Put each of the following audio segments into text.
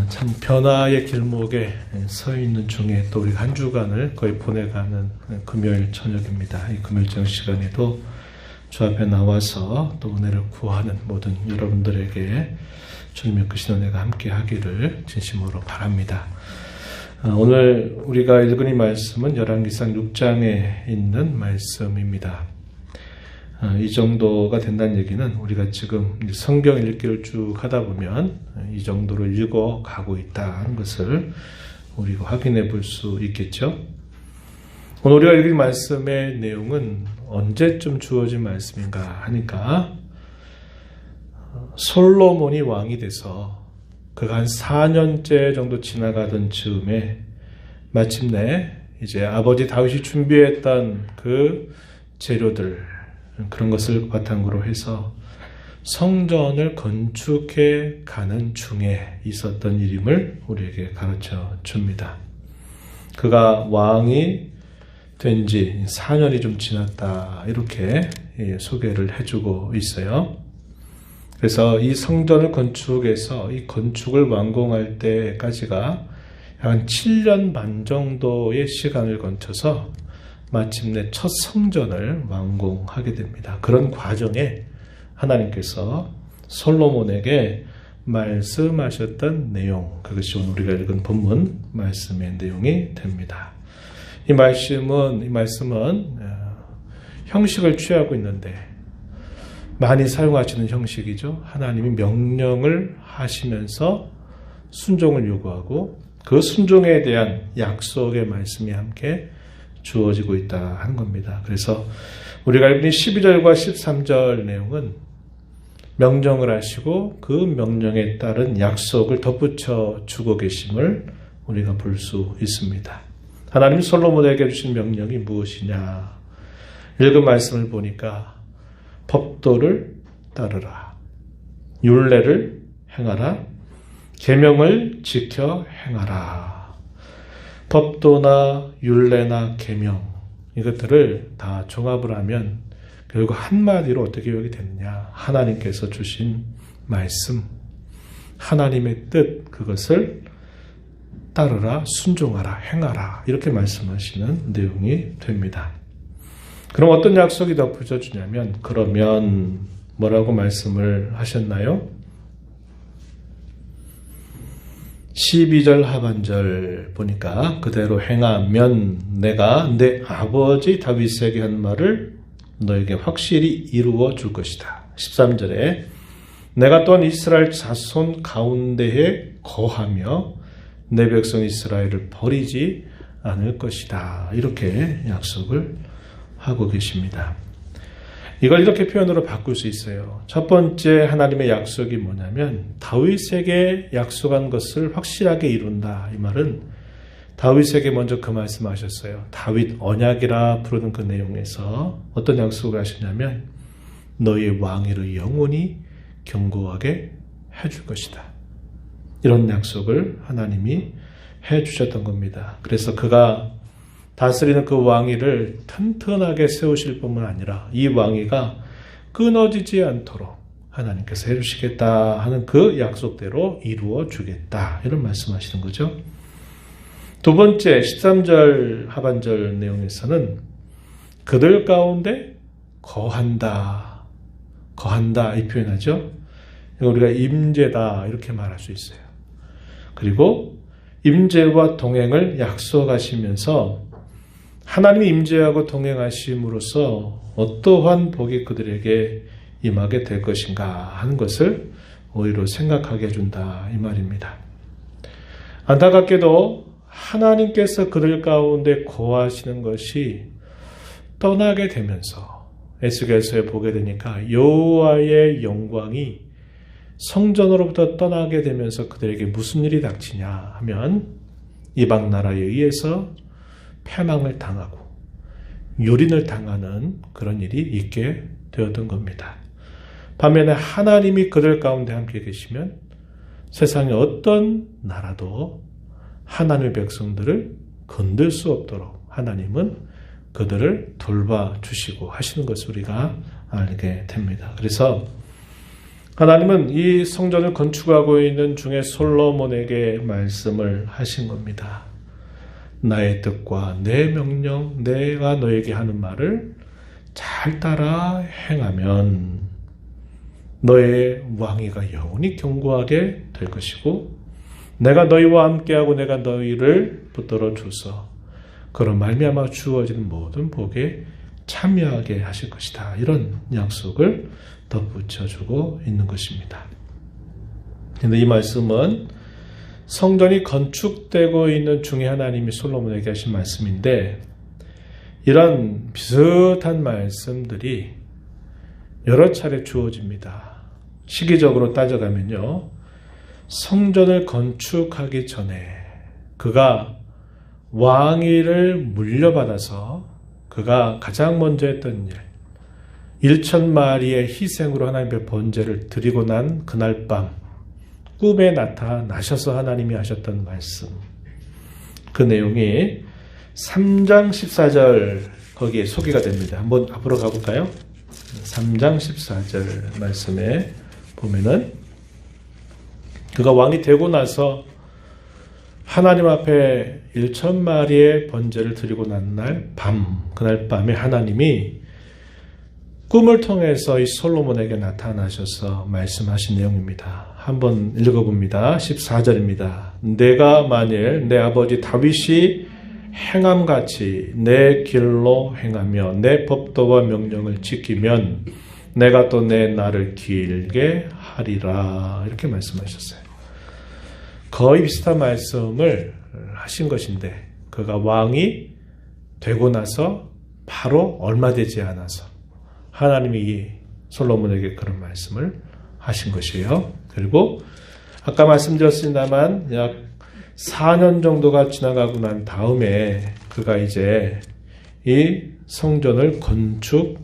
참 변화의 길목에 서 있는 중에 또 우리 한 주간을 거의 보내가는 금요일 저녁입니다. 이 금요일 저녁 시간에도 주 앞에 나와서 또 은혜를 구하는 모든 여러분들에게 주님의 크신 은혜가 함께 하기를 진심으로 바랍니다. 오늘 우리가 읽은 이 말씀은 열왕기상 6장에 있는 말씀입니다. 이 정도가 된다는 얘기는 우리가 지금 성경 읽기를 쭉 하다 보면 이 정도로 읽어가고 있다는 것을 우리가 확인해 볼 수 있겠죠. 오늘 우리가 읽은 말씀의 내용은 언제쯤 주어진 말씀인가 하니까 솔로몬이 왕이 돼서 그가 한 4년째 정도 지나가던 즈음에 마침내 이제 아버지 다윗이 준비했던 그 재료들, 그런 것을 바탕으로 해서 성전을 건축해 가는 중에 있었던 일임을 우리에게 가르쳐 줍니다. 그가 왕이 된 지 4년이 좀 지났다, 이렇게 소개를 해주고 있어요. 그래서 이 성전을 건축해서 이 건축을 완공할 때까지가 한 7년 반 정도의 시간을 거쳐서 마침내 첫 성전을 완공하게 됩니다. 그런 과정에 하나님께서 솔로몬에게 말씀하셨던 내용, 그것이 오늘 우리가 읽은 본문 말씀의 내용이 됩니다. 이 말씀은 형식을 취하고 있는데 많이 사용하시는 형식이죠. 하나님이 명령을 하시면서 순종을 요구하고 그 순종에 대한 약속의 말씀이 함께 주어지고 있다 하는 겁니다. 그래서 우리가 읽은 12절과 13절 내용은 명령을 하시고 그 명령에 따른 약속을 덧붙여 주고 계심을 우리가 볼 수 있습니다. 하나님이 솔로몬에게 주신 명령이 무엇이냐? 읽은 말씀을 보니까 법도를 따르라, 율례를 행하라, 계명을 지켜 행하라. 법도나 율례나 계명, 이것들을 다 종합을 하면 결국 한마디로 어떻게 요약이 되느냐? 하나님께서 주신 말씀, 하나님의 뜻, 그것을 따르라, 순종하라, 행하라, 이렇게 말씀하시는 내용이 됩니다. 그럼 어떤 약속이 덧붙여 주냐면, 그러면 뭐라고 말씀을 하셨나요? 12절 하반절 보니까 그대로 행하면 내가 내 아버지 다윗에게 한 말을 너에게 확실히 이루어 줄 것이다. 13절에 내가 또한 이스라엘 자손 가운데에 거하며 내 백성 이스라엘을 버리지 않을 것이다. 이렇게 약속을 하고 계십니다. 이걸 이렇게 표현으로 바꿀 수 있어요. 첫 번째 하나님의 약속이 뭐냐면 다윗에게 약속한 것을 확실하게 이룬다. 이 말은 다윗에게 먼저 그 말씀하셨어요. 다윗 언약이라 부르는 그 내용에서 어떤 약속을 하시냐면 너의 왕위를 영원히 견고하게 해줄 것이다. 이런 약속을 하나님이 해주셨던 겁니다. 그래서 그가 다스리는 그 왕위를 튼튼하게 세우실 뿐만 아니라 이 왕위가 끊어지지 않도록 하나님께서 해주시겠다 하는 그 약속대로 이루어 주겠다, 이런 말씀하시는 거죠. 두 번째 13절 하반절 내용에서는 그들 가운데 거한다 이 표현하죠. 우리가 임재다 이렇게 말할 수 있어요. 그리고 임재와 동행을 약속하시면서 하나님이 임재하고 동행하심으로써 어떠한 복이 그들에게 임하게 될 것인가 하는 것을 오히려 생각하게 해준다, 이 말입니다. 안타깝게도 하나님께서 그들 가운데 거하시는 것이 떠나게 되면서 에스겔서에 보게 되니까 여호와의 영광이 성전으로부터 떠나게 되면서 그들에게 무슨 일이 닥치냐 하면 이방 나라에 의해서 패망을 당하고 유린을 당하는 그런 일이 있게 되었던 겁니다. 반면에 하나님이 그들 가운데 함께 계시면 세상의 어떤 나라도 하나님의 백성들을 건들 수 없도록 하나님은 그들을 돌봐주시고 하시는 것을 우리가 알게 됩니다. 그래서 하나님은 이 성전을 건축하고 있는 중에 솔로몬에게 말씀을 하신 겁니다. 나의 뜻과 내 명령, 내가 너에게 하는 말을 잘 따라 행하면 너의 왕위가 영원히 견고하게 될 것이고 내가 너희와 함께하고 내가 너희를 붙들어 줘서 그런 말미암아 주어지는 모든 복에 참여하게 하실 것이다. 이런 약속을 덧붙여주고 있는 것입니다. 그런데 이 말씀은 성전이 건축되고 있는 중에 하나님이 솔로몬에게 하신 말씀인데 이런 비슷한 말씀들이 여러 차례 주어집니다. 시기적으로 따져가면요. 성전을 건축하기 전에 그가 왕위를 물려받아서 그가 가장 먼저 했던 일 1,000마리의 희생으로 하나님의 번제를 드리고 난 그날 밤 꿈에 나타나셔서 하나님이 하셨던 말씀 그 내용이 3장 14절 거기에 소개가 됩니다. 한번 앞으로 가볼까요? 3장 14절 말씀에 보면은 그가 왕이 되고 나서 하나님 앞에 1,000마리의 번제를 드리고 난 날 그날 밤에 하나님이 꿈을 통해서 이 솔로몬에게 나타나셔서 말씀하신 내용입니다. 한번 읽어봅니다. 14절입니다. 내가 만일 내 아버지 다윗이 행함같이 내 길로 행하며 내 법도와 명령을 지키면 내가 또 내 날을 길게 하리라. 이렇게 말씀하셨어요. 거의 비슷한 말씀을 하신 것인데 그가 왕이 되고 나서 바로 얼마 되지 않아서 하나님이 이 솔로몬에게 그런 말씀을 하신 것이에요. 그리고 아까 말씀드렸습니다만 약 4년 정도가 지나가고 난 다음에 그가 이제 이 성전을 건축하게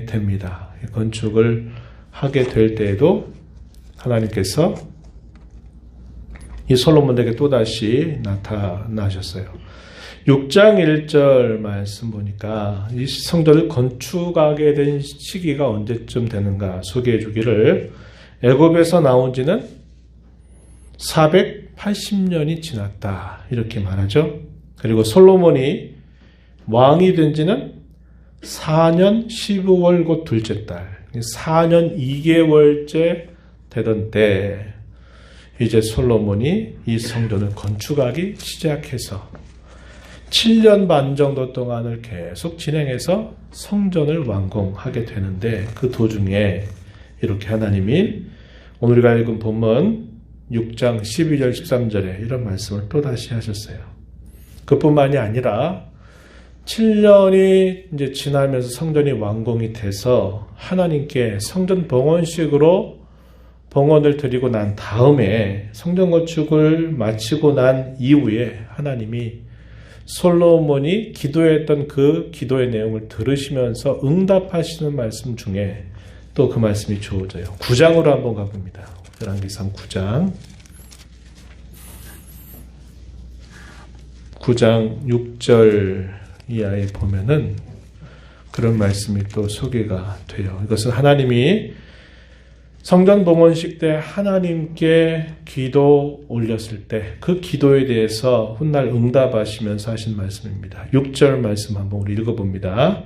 됩니다. 건축을 하게 될 때에도 하나님께서 이 솔로몬에게 또다시 나타나셨어요. 6장 1절 말씀 보니까 이 성전을 건축하게 된 시기가 언제쯤 되는가 소개해 주기를 애굽에서 나온 지는 480년이 지났다 이렇게 말하죠. 그리고 솔로몬이 왕이 된 지는 4년 15월 곧 둘째 달 4년 2개월째 되던 때 이제 솔로몬이 이 성전을 건축하기 시작해서 7년 반 정도 동안을 계속 진행해서 성전을 완공하게 되는데 그 도중에 이렇게 하나님이 오늘 우리가 읽은 본문 6장 12절 13절에 이런 말씀을 또다시 하셨어요. 그뿐만이 아니라 7년이 이제 지나면서 성전이 완공이 돼서 하나님께 성전 봉헌식으로 봉헌을 드리고 난 다음에 성전 건축을 마치고 난 이후에 하나님이 솔로몬이 기도했던 그 기도의 내용을 들으시면서 응답하시는 말씀 중에 또 그 말씀이 주어져요. 9장으로 한번 가봅니다. 열왕기상 9장 6절 이하에 보면은 그런 말씀이 또 소개가 돼요. 이것은 하나님이 성전 봉헌식 때 하나님께 기도 올렸을 때 그 기도에 대해서 훗날 응답하시면서 하신 말씀입니다. 6절 말씀 한번 우리 읽어봅니다.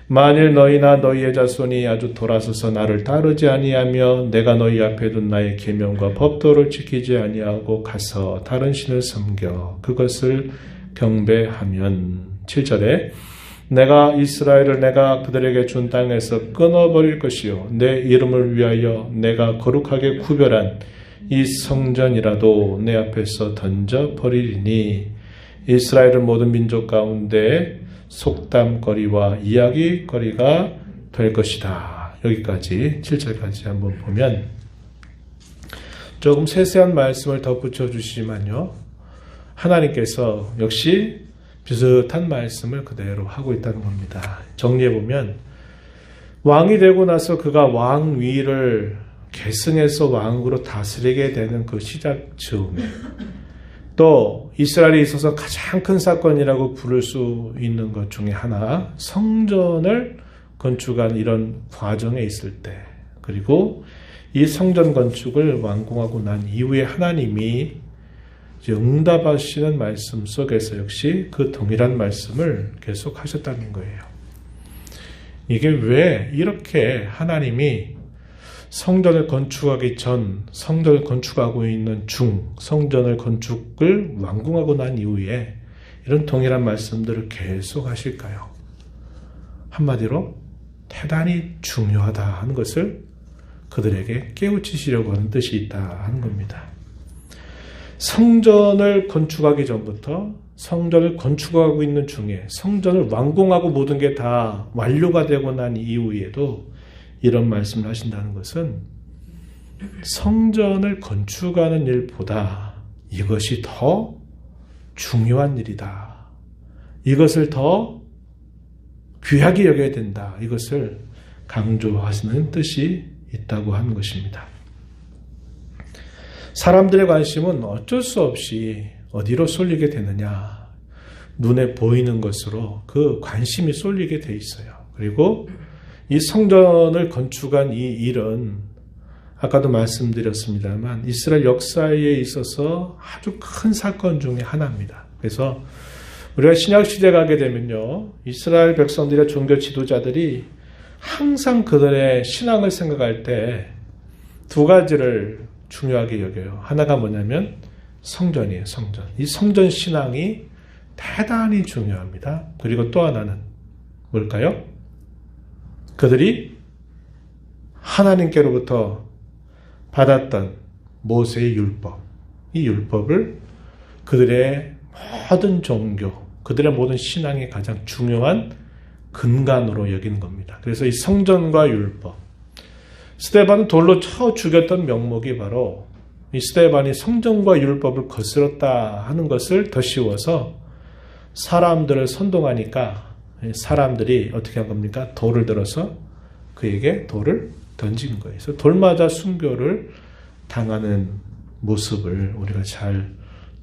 만일 너희나 너희의 자손이 아주 돌아서서 나를 따르지 아니하며 내가 너희 앞에 둔 나의 계명과 법도를 지키지 아니하고 가서 다른 신을 섬겨 그것을 경배하면 7절에 내가 이스라엘을 내가 그들에게 준 땅에서 끊어버릴 것이요 내 이름을 위하여 내가 거룩하게 구별한 이 성전이라도 내 앞에서 던져버리리니 이스라엘은 모든 민족 가운데 속담거리와 이야기거리가 될 것이다. 여기까지 7절까지 한번 보면 조금 세세한 말씀을 덧붙여 주시지만요. 하나님께서 역시 비슷한 말씀을 그대로 하고 있다는 겁니다. 정리해보면 왕이 되고 나서 그가 왕위를 계승해서 왕으로 다스리게 되는 그 시작 즈음에 또 이스라엘에 있어서 가장 큰 사건이라고 부를 수 있는 것 중에 하나 성전을 건축한 이런 과정에 있을 때 그리고 이 성전 건축을 완공하고 난 이후에 하나님이 응답하시는 말씀 속에서 역시 그 동일한 말씀을 계속 하셨다는 거예요. 이게 왜 이렇게 하나님이 성전을 건축하기 전, 성전을 건축하고 있는 중, 성전을 건축을 완공하고 난 이후에 이런 동일한 말씀들을 계속 하실까요? 한마디로 대단히 중요하다 하는 것을 그들에게 깨우치시려고 하는 뜻이 있다 하는 겁니다. 성전을 건축하기 전부터 성전을 건축하고 있는 중에 성전을 완공하고 모든 게 다 완료가 되고 난 이후에도 이런 말씀을 하신다는 것은 성전을 건축하는 일보다 이것이 더 중요한 일이다. 이것을 더 귀하게 여겨야 된다. 이것을 강조하시는 뜻이 있다고 하는 것입니다. 사람들의 관심은 어쩔 수 없이 어디로 쏠리게 되느냐. 눈에 보이는 것으로 그 관심이 쏠리게 돼 있어요. 그리고 이 성전을 건축한 이 일은 아까도 말씀드렸습니다만 이스라엘 역사에 있어서 아주 큰 사건 중에 하나입니다. 그래서 우리가 신약시대에 가게 되면요. 이스라엘 백성들의 종교 지도자들이 항상 그들의 신앙을 생각할 때 두 가지를 중요하게 여겨요. 하나가 뭐냐면 성전이에요. 성전. 이 성전 신앙이 대단히 중요합니다. 그리고 또 하나는 뭘까요? 그들이 하나님께로부터 받았던 모세의 율법, 이 율법을 그들의 모든 종교, 그들의 모든 신앙의 가장 중요한 근간으로 여기는 겁니다. 그래서 이 성전과 율법, 스데반은 돌로 쳐 죽였던 명목이 바로 이 스데반이 성전과 율법을 거스렀다 하는 것을 더 씌워서 사람들을 선동하니까 사람들이 어떻게 한 겁니까? 돌을 들어서 그에게 돌을 던진 거예요. 그래서 돌 맞아 순교를 당하는 모습을 우리가 잘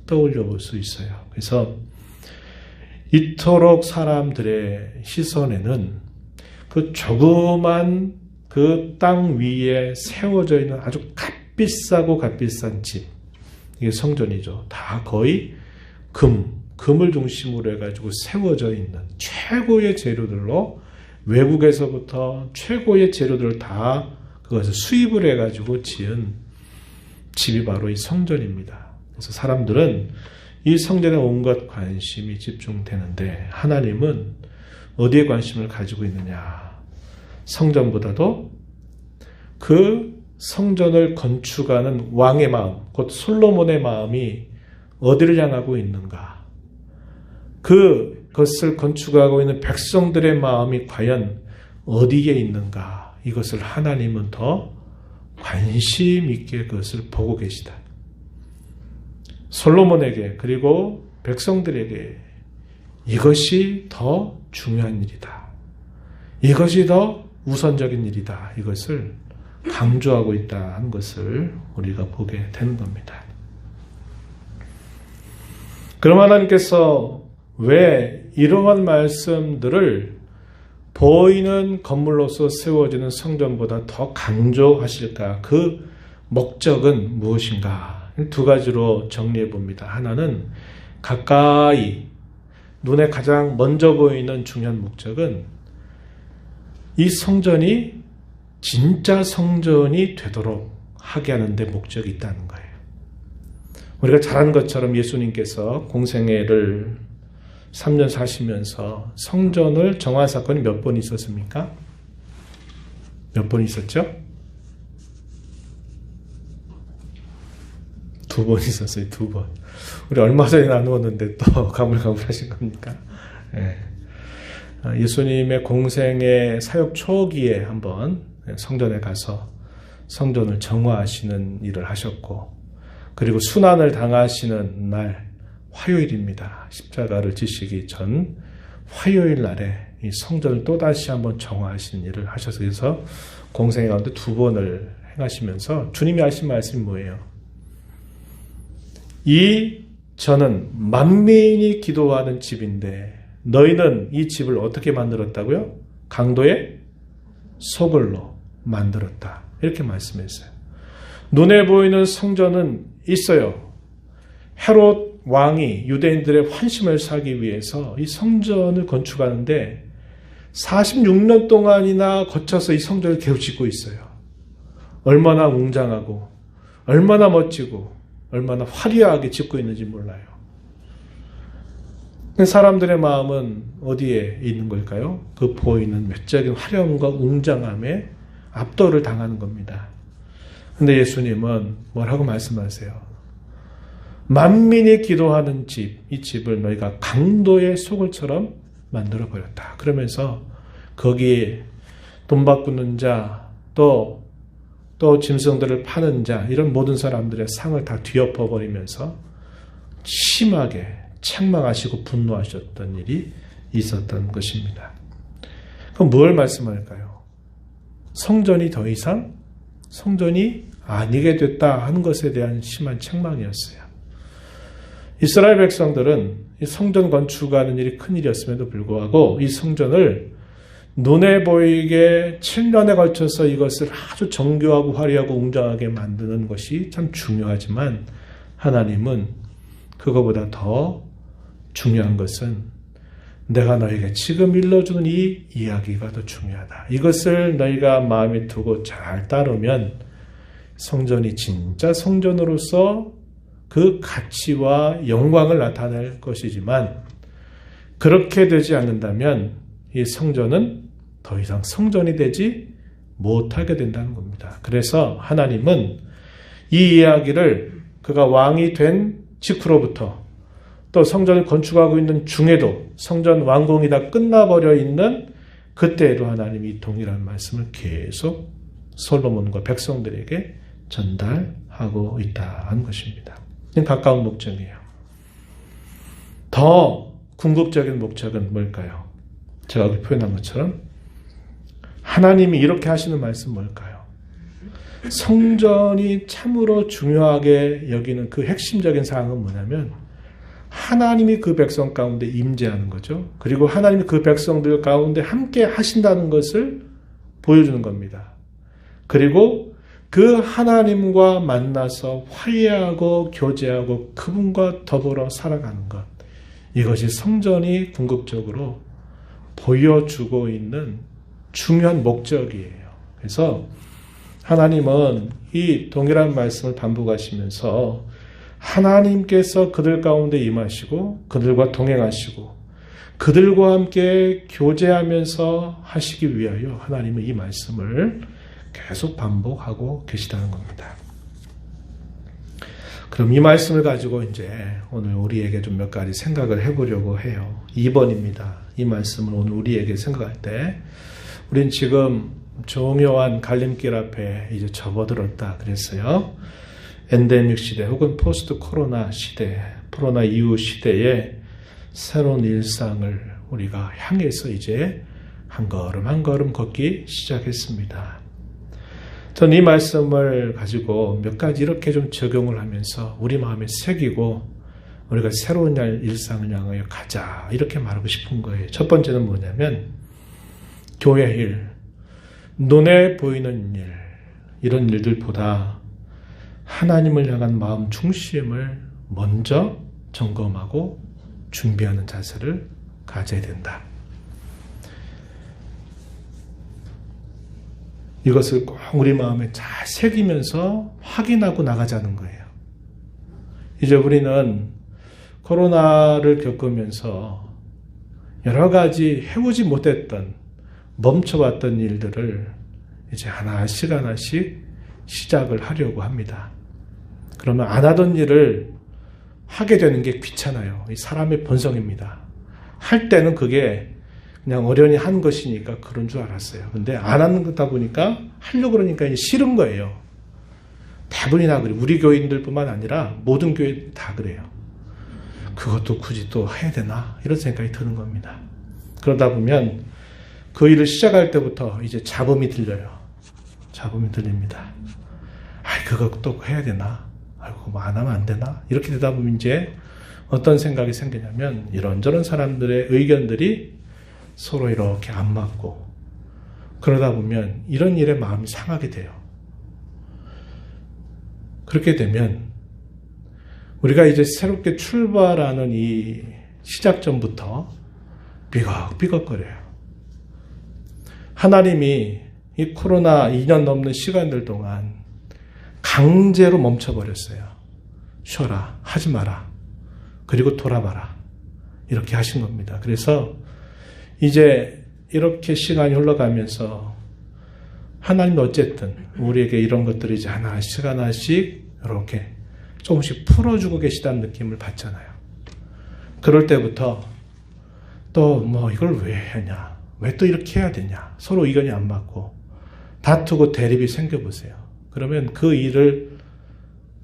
떠올려 볼 수 있어요. 그래서 이토록 사람들의 시선에는 그 조그만 그 땅 위에 세워져 있는 아주 값비싸고 값비싼 집, 이게 성전이죠. 다 거의 금을 중심으로 해가지고 세워져 있는 최고의 재료들로 외국에서부터 최고의 재료들을 다 그것을 수입을 해가지고 지은 집이 바로 이 성전입니다. 그래서 사람들은 이 성전에 온갖 관심이 집중되는데 하나님은 어디에 관심을 가지고 있느냐? 성전보다도 그 성전을 건축하는 왕의 마음, 곧 솔로몬의 마음이 어디를 향하고 있는가? 그것을 건축하고 있는 백성들의 마음이 과연 어디에 있는가? 이것을 하나님은 더 관심 있게 그것을 보고 계시다. 솔로몬에게 그리고 백성들에게 이것이 더 중요한 일이다. 이것이 더 우선적인 일이다. 이것을 강조하고 있다 하는 것을 우리가 보게 되는 겁니다. 그럼 하나님께서 왜 이러한 말씀들을 보이는 건물로서 세워지는 성전보다 더 강조하실까? 그 목적은 무엇인가? 두 가지로 정리해 봅니다. 하나는 가까이 눈에 가장 먼저 보이는 중요한 목적은 이 성전이 진짜 성전이 되도록 하게 하는 데 목적이 있다는 거예요. 우리가 잘 아는 것처럼 예수님께서 공생애를 3년 사시면서 성전을 정한 사건이 몇 번 있었습니까? 몇 번 있었죠? 2번 있었어요. 2번. 우리 얼마 전에 나누었는데 또 가물가물하신 겁니까? 네. 예수님의 공생의 사역 초기에 한번 성전에 가서 성전을 정화하시는 일을 하셨고, 그리고 순환을 당하시는 날 화요일입니다. 십자가를 지시기 전 화요일 날에 이 성전을 또다시 한번 정화하시는 일을 하셔서 그래서 공생애 가운데 2번을 행하시면서 주님이 하신 말씀이 뭐예요? 저는 만민이 기도하는 집인데 너희는 이 집을 어떻게 만들었다고요? 강도의 소굴로 만들었다. 이렇게 말씀했어요. 눈에 보이는 성전은 있어요. 헤롯 왕이 유대인들의 환심을 사기 위해서 이 성전을 건축하는데 46년 동안이나 거쳐서 이 성전을 계속 짓고 있어요. 얼마나 웅장하고 얼마나 멋지고 얼마나 화려하게 짓고 있는지 몰라요. 사람들의 마음은 어디에 있는 걸까요? 그 보이는 외적인 화려함과 웅장함에 압도를 당하는 겁니다. 근데 예수님은 뭐라고 말씀하세요? 만민이 기도하는 집, 이 집을 너희가 강도의 소굴처럼 만들어버렸다. 그러면서 거기에 돈 바꾸는 자, 또 짐승들을 파는 자, 이런 모든 사람들의 상을 다 뒤엎어버리면서 심하게 책망하시고 분노하셨던 일이 있었던 것입니다. 그럼 뭘 말씀할까요? 성전이 더 이상 성전이 아니게 됐다 하는 것에 대한 심한 책망이었어요. 이스라엘 백성들은 이 성전 건축하는 일이 큰일이었음에도 불구하고 이 성전을 눈에 보이게 7년에 걸쳐서 이것을 아주 정교하고 화려하고 웅장하게 만드는 것이 참 중요하지만 하나님은 그거보다 더 중요한 것은 내가 너에게 지금 일러주는 이 이야기가 더 중요하다. 이것을 너희가 마음에 두고 잘 따르면 성전이 진짜 성전으로서 그 가치와 영광을 나타낼 것이지만 그렇게 되지 않는다면 이 성전은 더 이상 성전이 되지 못하게 된다는 겁니다. 그래서 하나님은 이 이야기를 그가 왕이 된 직후로부터 또 성전을 건축하고 있는 중에도 성전 완공이 다 끝나버려 있는 그때에도 하나님이 이 동일한 말씀을 계속 솔로몬과 백성들에게 전달하고 있다는 것입니다. 가까운 목적이에요. 더 궁극적인 목적은 뭘까요? 제가 표현한 것처럼 하나님이 이렇게 하시는 말씀 뭘까요? 성전이 참으로 중요하게 여기는 그 핵심적인 사항은 뭐냐면 하나님이 그 백성 가운데 임재하는 거죠. 그리고 하나님이 그 백성들 가운데 함께 하신다는 것을 보여주는 겁니다. 그리고 그 하나님과 만나서 화해하고 교제하고 그분과 더불어 살아가는 것. 이것이 성전이 궁극적으로 보여주고 있는 중요한 목적이에요. 그래서 하나님은 이 동일한 말씀을 반복하시면서 하나님께서 그들 가운데 임하시고 그들과 동행하시고 그들과 함께 교제하면서 하시기 위하여 하나님은 이 말씀을 계속 반복하고 계시다는 겁니다. 그럼 이 말씀을 가지고 이제 오늘 우리에게 좀 몇 가지 생각을 해보려고 해요. 2번입니다. 이 말씀을 오늘 우리에게 생각할 때 우린 지금 종요한 갈림길 앞에 이제 접어들었다 그랬어요. 엔데믹 시대 혹은 포스트 코로나 시대, 코로나 이후 시대에 새로운 일상을 우리가 향해서 이제 한 걸음 한 걸음 걷기 시작했습니다. 전 이 말씀을 가지고 몇 가지 이렇게 좀 적용을 하면서 우리 마음에 새기고 우리가 새로운 일상을 향하여 가자 이렇게 말하고 싶은 거예요. 첫 번째는 뭐냐면 교회 일, 눈에 보이는 일, 이런 일들보다 하나님을 향한 마음 중심을 먼저 점검하고 준비하는 자세를 가져야 된다. 이것을 꼭 우리 마음에 잘 새기면서 확인하고 나가자는 거예요. 이제 우리는 코로나를 겪으면서 여러 가지 해오지 못했던 멈춰왔던 일들을 이제 하나씩 시작을 하려고 합니다. 그러면 안 하던 일을 하게 되는 게 귀찮아요. 이 사람의 본성입니다. 할 때는 그게 그냥 어련히 한 것이니까 그런 줄 알았어요. 근데 안 하는 거다 보니까 하려고 그러니까 이제 싫은 거예요. 대부분이 다 그래요. 우리 교인들뿐만 아니라 모든 교회 다 그래요. 그것도 굳이 또 해야 되나? 이런 생각이 드는 겁니다. 그러다 보면 그 일을 시작할 때부터 이제 잡음이 들려요. 잡음이 들립니다. 그것도 해야 되나? 뭐 안 하면 안 되나? 이렇게 되다 보면 이제 어떤 생각이 생기냐면 이런저런 사람들의 의견들이 서로 이렇게 안 맞고 그러다 보면 이런 일에 마음이 상하게 돼요. 그렇게 되면 우리가 이제 새롭게 출발하는 이 시작점부터 삐걱삐걱거려요. 하나님이 이 코로나 2년 넘는 시간들 동안 강제로 멈춰버렸어요. 쉬어라, 하지 마라, 그리고 돌아봐라, 이렇게 하신 겁니다. 그래서 이제 이렇게 시간이 흘러가면서 하나님이 어쨌든 우리에게 이런 것들을 이제 하나씩 이렇게 조금씩 풀어주고 계시다는 느낌을 받잖아요. 그럴 때부터 또 뭐 이걸 왜 하냐, 왜 또 이렇게 해야 되냐, 서로 의견이 안 맞고 다투고 대립이 생겨보세요. 그러면 그 일을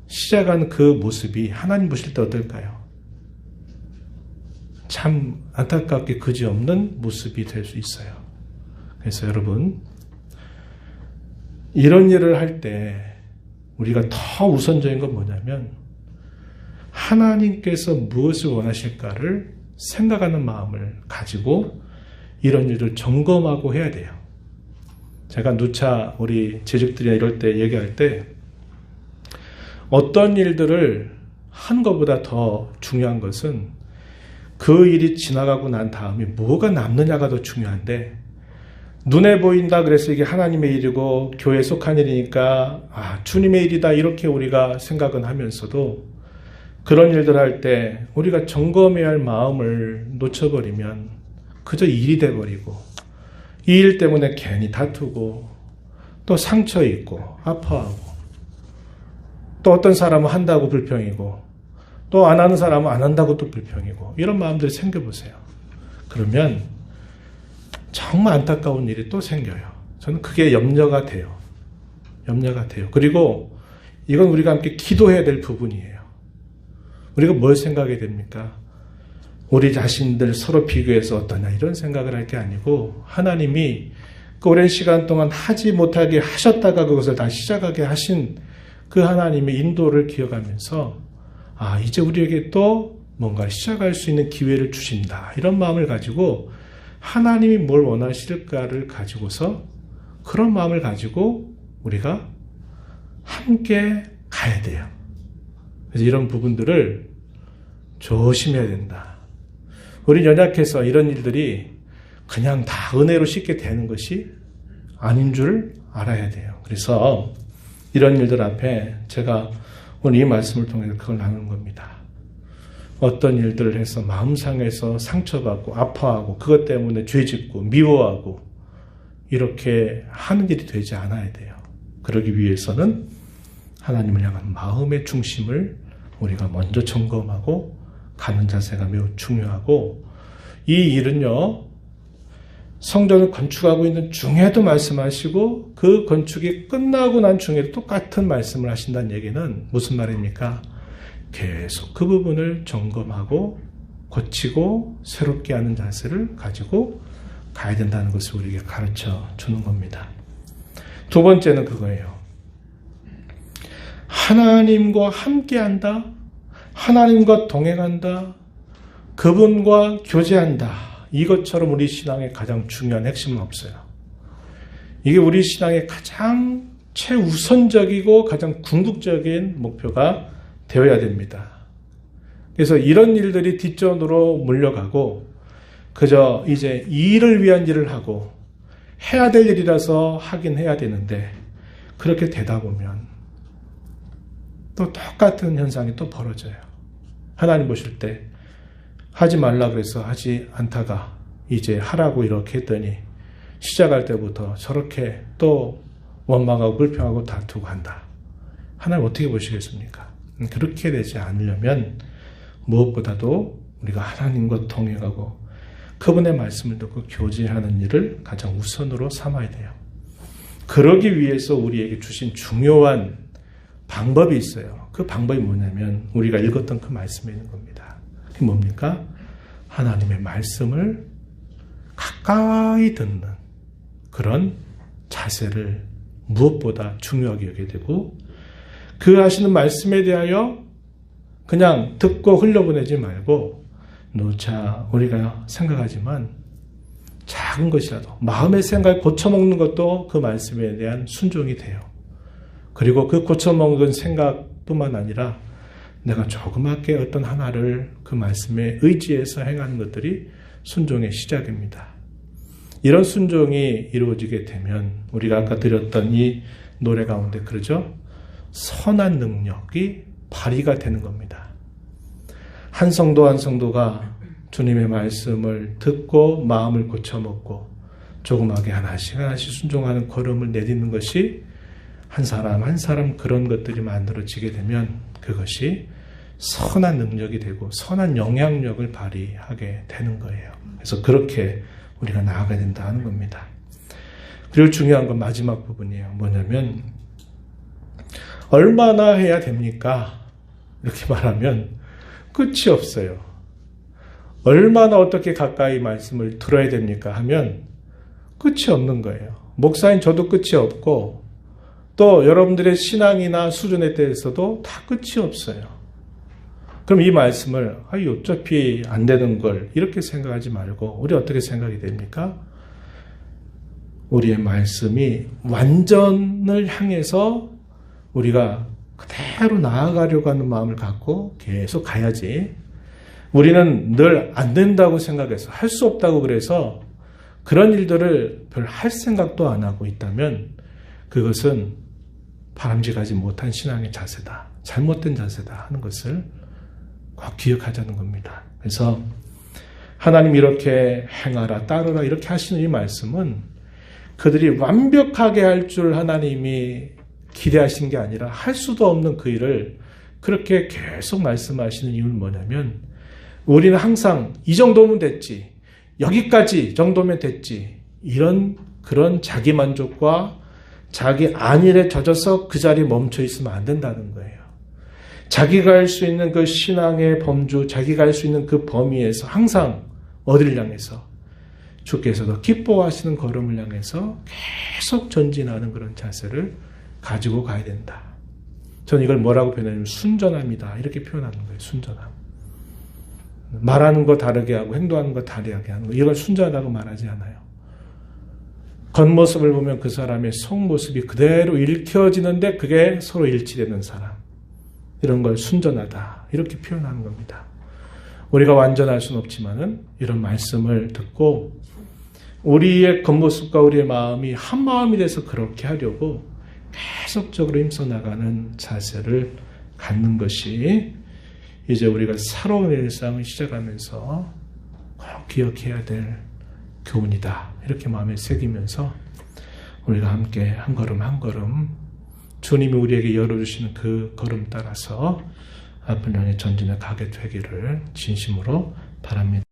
시작한 그 모습이 하나님 보실 때 어떨까요? 참 안타깝게 그지없는 모습이 될 수 있어요. 그래서 여러분, 이런 일을 할 때 우리가 더 우선적인 건 뭐냐면 하나님께서 무엇을 원하실까를 생각하는 마음을 가지고 이런 일을 점검하고 해야 돼요. 제가 누차 우리 재직들이나 이럴 때 얘기할 때 어떤 일들을 하는 것보다 더 중요한 것은 그 일이 지나가고 난 다음에 뭐가 남느냐가 더 중요한데, 눈에 보인다 그래서 이게 하나님의 일이고 교회에 속한 일이니까 주님의 일이다 이렇게 우리가 생각은 하면서도 그런 일들 할 때 우리가 점검해야 할 마음을 놓쳐버리면 그저 일이 돼버리고 이 일 때문에 괜히 다투고 또 상처 있고 아파하고 또 어떤 사람은 한다고 불평이고 또 안 하는 사람은 안 한다고 또 불평이고 이런 마음들이 생겨보세요. 그러면 정말 안타까운 일이 또 생겨요. 저는 그게 염려가 돼요. 염려가 돼요. 그리고 이건 우리가 함께 기도해야 될 부분이에요. 우리가 뭘 생각해야 됩니까? 우리 자신들 서로 비교해서 어떠냐 이런 생각을 할 게 아니고 하나님이 그 오랜 시간 동안 하지 못하게 하셨다가 그것을 다시 시작하게 하신 그 하나님의 인도를 기억하면서 이제 우리에게 또 뭔가를 시작할 수 있는 기회를 주신다. 이런 마음을 가지고 하나님이 뭘 원하실까를 가지고서 그런 마음을 가지고 우리가 함께 가야 돼요. 그래서 이런 부분들을 조심해야 된다. 우리 연약해서 이런 일들이 그냥 다 은혜로 쉽게 되는 것이 아닌 줄 알아야 돼요. 그래서 이런 일들 앞에 제가 오늘 이 말씀을 통해서 그걸 나누는 겁니다. 어떤 일들을 해서 마음 상해서 상처받고 아파하고 그것 때문에 죄짓고 미워하고 이렇게 하는 일이 되지 않아야 돼요. 그러기 위해서는 하나님을 향한 마음의 중심을 우리가 먼저 점검하고 가는 자세가 매우 중요하고, 이 일은요 성전을 건축하고 있는 중에도 말씀하시고 그 건축이 끝나고 난 중에도 똑같은 말씀을 하신다는 얘기는 무슨 말입니까? 계속 그 부분을 점검하고 고치고 새롭게 하는 자세를 가지고 가야 된다는 것을 우리에게 가르쳐 주는 겁니다. 두 번째는 그거예요. 하나님과 함께한다, 하나님과 동행한다, 그분과 교제한다. 이것처럼 우리 신앙의 가장 중요한 핵심은 없어요. 이게 우리 신앙의 가장 최우선적이고 가장 궁극적인 목표가 되어야 됩니다. 그래서 이런 일들이 뒷전으로 물려가고 그저 이제 일을 위한 일을 하고 해야 될 일이라서 하긴 해야 되는데, 그렇게 되다 보면 또 똑같은 현상이 또 벌어져요. 하나님 보실 때 하지 말라 그래서 하지 않다가 이제 하라고 이렇게 했더니 시작할 때부터 저렇게 또 원망하고 불평하고 다투고 한다. 하나님 어떻게 보시겠습니까? 그렇게 되지 않으려면 무엇보다도 우리가 하나님과 동행하고 그분의 말씀을 듣고 교제하는 일을 가장 우선으로 삼아야 돼요. 그러기 위해서 우리에게 주신 중요한 방법이 있어요. 그 방법이 뭐냐면 우리가 읽었던 그 말씀에 있는 겁니다. 그게 뭡니까? 하나님의 말씀을 가까이 듣는 그런 자세를 무엇보다 중요하게 여기게 되고, 그 하시는 말씀에 대하여 그냥 듣고 흘려보내지 말고 누차 우리가 생각하지만 작은 것이라도 마음의 생각을 고쳐먹는 것도 그 말씀에 대한 순종이 돼요. 그리고 그 고쳐먹은 생각 뿐만 아니라 내가 조그맣게 어떤 하나를 그 말씀에 의지해서 행하는 것들이 순종의 시작입니다. 이런 순종이 이루어지게 되면 우리가 아까 드렸던 이 노래 가운데 그러죠? 선한 능력이 발휘가 되는 겁니다. 한 성도 한 성도가 주님의 말씀을 듣고 마음을 고쳐먹고 조그맣게 하나씩 순종하는 걸음을 내딛는 것이 한 사람 한 사람 그런 것들이 만들어지게 되면 그것이 선한 능력이 되고 선한 영향력을 발휘하게 되는 거예요. 그래서 그렇게 우리가 나아가야 된다는 겁니다. 그리고 중요한 건 마지막 부분이에요. 뭐냐면 얼마나 해야 됩니까? 이렇게 말하면 끝이 없어요. 얼마나 어떻게 가까이 말씀을 들어야 됩니까? 하면 끝이 없는 거예요. 목사인 저도 끝이 없고 또 여러분들의 신앙이나 수준에 대해서도 다 끝이 없어요. 그럼 이 말씀을 어차피 안 되는 걸 이렇게 생각하지 말고 우리 어떻게 생각이 됩니까? 우리의 말씀이 완전을 향해서 우리가 그대로 나아가려고 하는 마음을 갖고 계속 가야지. 우리는 늘 안 된다고 생각해서 할 수 없다고 그래서 그런 일들을 별 할 생각도 안 하고 있다면 그것은 바람직하지 못한 신앙의 자세다. 잘못된 자세다 하는 것을 꼭 기억하자는 겁니다. 그래서 하나님 이렇게 행하라 따르라 이렇게 하시는 이 말씀은 그들이 완벽하게 할 줄 하나님이 기대하신 게 아니라 할 수도 없는 그 일을 그렇게 계속 말씀하시는 이유는 뭐냐면 우리는 항상 이 정도면 됐지 여기까지 정도면 됐지 이런 그런 자기만족과 자기 안일에 젖어서 그 자리에 멈춰 있으면 안 된다는 거예요. 자기가 할 수 있는 그 신앙의 범주 자기가 할 수 있는 그 범위에서 항상 어디를 향해서 주께서도 기뻐하시는 걸음을 향해서 계속 전진하는 그런 자세를 가지고 가야 된다. 저는 이걸 뭐라고 표현하냐면 순전함이다. 이렇게 표현하는 거예요. 순전함. 말하는 거 다르게 하고 행동하는 거 다르게 하는 거. 이걸 순전하다고 말하지 않아요. 겉모습을 보면 그 사람의 속모습이 그대로 읽혀지는데 그게 서로 일치되는 사람. 이런 걸 순전하다. 이렇게 표현하는 겁니다. 우리가 완전할 수는 없지만은 이런 말씀을 듣고 우리의 겉모습과 우리의 마음이 한 마음이 돼서 그렇게 하려고 계속적으로 힘써 나가는 자세를 갖는 것이 이제 우리가 새로운 일상을 시작하면서 꼭 기억해야 될 교훈이다. 이렇게 마음에 새기면서 우리가 함께 한 걸음 한 걸음 주님이 우리에게 열어주시는 그 걸음 따라서 앞을 향해 전진해 가게 되기를 진심으로 바랍니다.